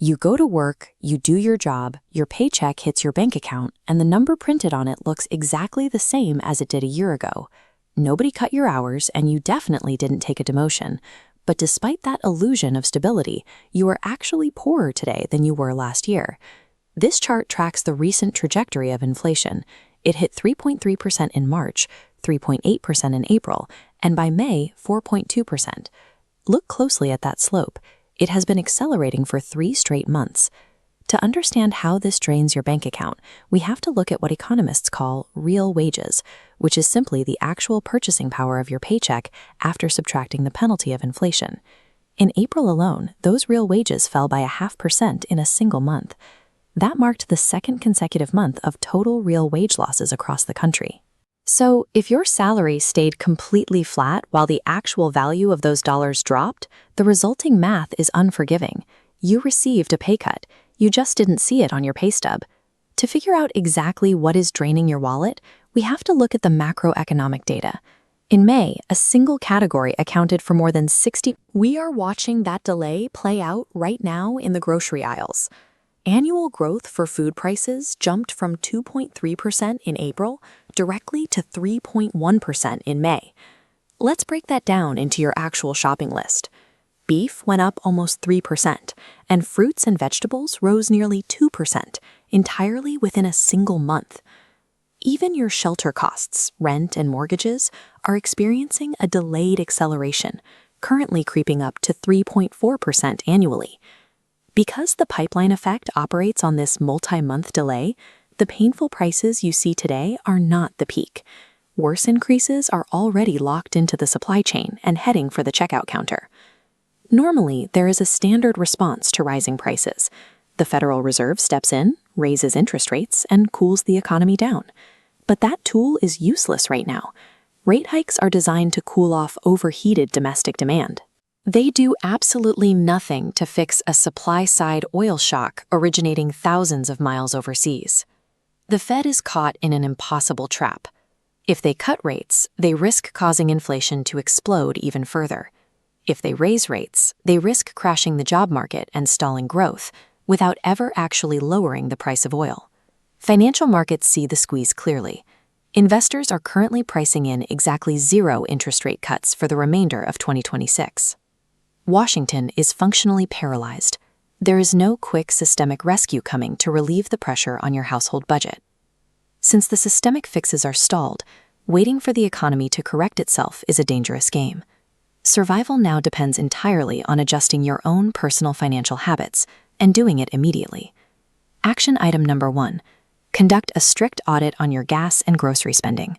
You go to work, you do your job, your paycheck hits your bank account, and the number printed on it looks exactly the same as it did a year ago. Nobody cut your hours, and you definitely didn't take a demotion. But despite that illusion of stability, you are actually poorer today than you were last year. This chart tracks the recent trajectory of inflation. It hit 3.3% in March, 3.8% in April, and by May, 4.2%. Look closely at that slope. It has been accelerating for 3 straight months. To understand how this drains your bank account, we have to look at what economists call real wages, which is simply the actual purchasing power of your paycheck after subtracting the penalty of inflation. In April alone, those real wages fell by 0.5% in a single month. That marked the second consecutive month of total real wage losses across the country. So, if your salary stayed completely flat while the actual value of those dollars dropped, the resulting math is unforgiving. You received a pay cut. You just didn't see it on your pay stub. To figure out exactly what is draining your wallet, we have to look at the macroeconomic data. In May, a single category accounted for more than 60%. We are watching that delay play out right now in the grocery aisles. Annual growth for food prices jumped from 2.3% in April directly to 3.1% in May. Let's break that down into your actual shopping list. Beef went up almost 3%, and fruits and vegetables rose nearly 2%, entirely within a single month. Even your shelter costs, rent and mortgages, are experiencing a delayed acceleration, currently creeping up to 3.4% annually. Because the pipeline effect operates on this multi-month delay, the painful prices you see today are not the peak. Worse increases are already locked into the supply chain and heading for the checkout counter. Normally, there is a standard response to rising prices. The Federal Reserve steps in, raises interest rates, and cools the economy down. But that tool is useless right now. Rate hikes are designed to cool off overheated domestic demand. They do absolutely nothing to fix a supply-side oil shock originating thousands of miles overseas. The Fed is caught in an impossible trap. If they cut rates, they risk causing inflation to explode even further. If they raise rates, they risk crashing the job market and stalling growth without ever actually lowering the price of oil. Financial markets see the squeeze clearly. Investors are currently pricing in exactly 0 interest rate cuts for the remainder of 2026. Washington is functionally paralyzed. There is no quick systemic rescue coming to relieve the pressure on your household budget. Since the systemic fixes are stalled, waiting for the economy to correct itself is a dangerous game. Survival now depends entirely on adjusting your own personal financial habits and doing it immediately. Action item number 1. Conduct a strict audit on your gas and grocery spending.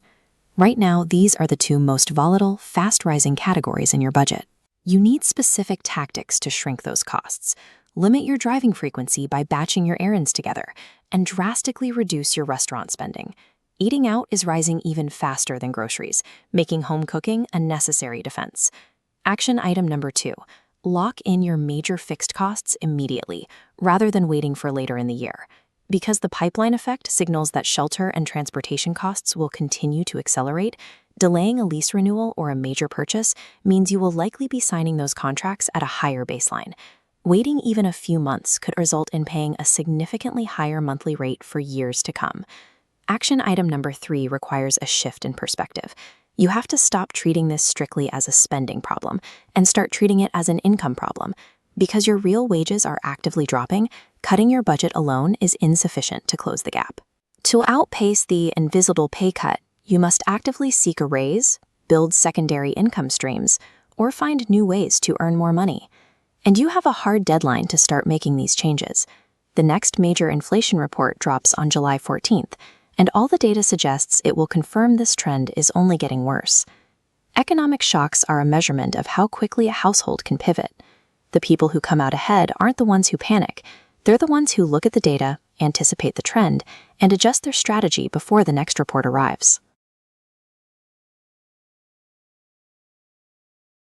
Right now, these are the 2 most volatile, fast-rising categories in your budget. You need specific tactics to shrink those costs. Limit your driving frequency by batching your errands together, and drastically reduce your restaurant spending. Eating out is rising even faster than groceries, making home cooking a necessary defense. Action item number 2. Lock in your major fixed costs immediately, rather than waiting for later in the year. Because the pipeline effect signals that shelter and transportation costs will continue to accelerate, delaying a lease renewal or a major purchase means you will likely be signing those contracts at a higher baseline. Waiting even a few months could result in paying a significantly higher monthly rate for years to come. Action item number 3 requires a shift in perspective. You have to stop treating this strictly as a spending problem and start treating it as an income problem. Because your real wages are actively dropping, cutting your budget alone is insufficient to close the gap. To outpace the invisible pay cut, you must actively seek a raise, build secondary income streams, or find new ways to earn more money. And you have a hard deadline to start making these changes. The next major inflation report drops on July 14th, and all the data suggests it will confirm this trend is only getting worse. Economic shocks are a measurement of how quickly a household can pivot. The people who come out ahead aren't the ones who panic. They're the ones who look at the data, anticipate the trend, and adjust their strategy before the next report arrives.